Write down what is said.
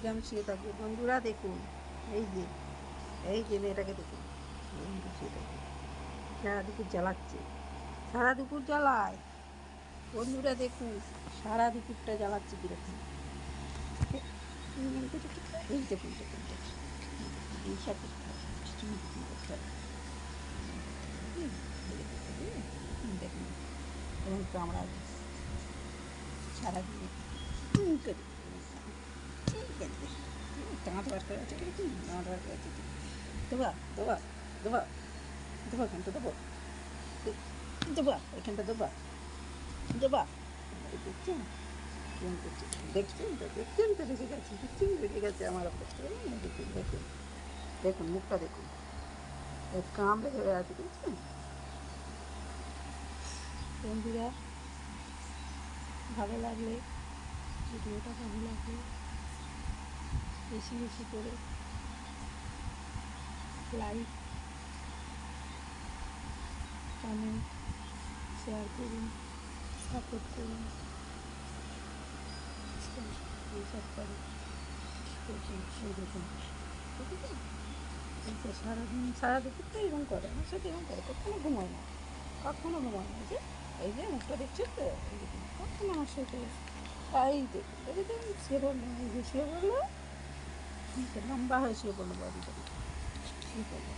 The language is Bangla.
দিকে আমি শুয়ে থাকি। বন্ধুরা দেখুন, এই যে এই যে মেয়েটাকে দেখুন, শুয়ে থাকি, সারা দুপুর জ্বালাচ্ছে, সারা দুপুর জ্বালায়। বন্ধুরা দেখুন, সারা দুপুরটা জ্বালাচ্ছে কীরকম। এই দেখুন দেখুন দেখুন, হিংসা করতে হবে, কিছু করতে হবে। দেখুন এবং কামড়া সারাদিন দাঁত বার করে আছে, কিরকম দাঁত বার করে আছে। দেবা দেবা দেবা দেবা, এখানটা দেবো, দেবা এখানটা দেবা দেবা। দেখছেন কেমন করছে, দেখছেন তো, দেখছেন তো, রেখে গেছে, দেখছেন রেখে গেছে আমার ওপর। দেখুন দেখুন দেখুন মুখটা দেখুন, কামড়ে ধরে আছে, দেখছেন। বন্ধুরা, ভালো লাগলে, ভিডিওটা ভালো লাগলে বেশি বেশি করে লাইক, কমেন্ট, শেয়ার করুন, সাপোর্ট করুন, এইসব করে দেখুন। এই দেখুন, দেখেছেন, এই তো সারাদিন সারা দুপুরটা এরকম করে, আমার সাথে এরকম করে, কখনো ঘুমায় না, কখনো ঘুমায় না। যে এই যে মুখটা দেখছেন তো, এই দেখুন কখনো আমার সাথে, এই দেখুন দেখেছেন, শুয়ে পড়লো, এই যে শুয়ে পড়লো, লম্বা হয়ে শুয়ে পড়লো, বাড়ি শুয়ে পড়লো।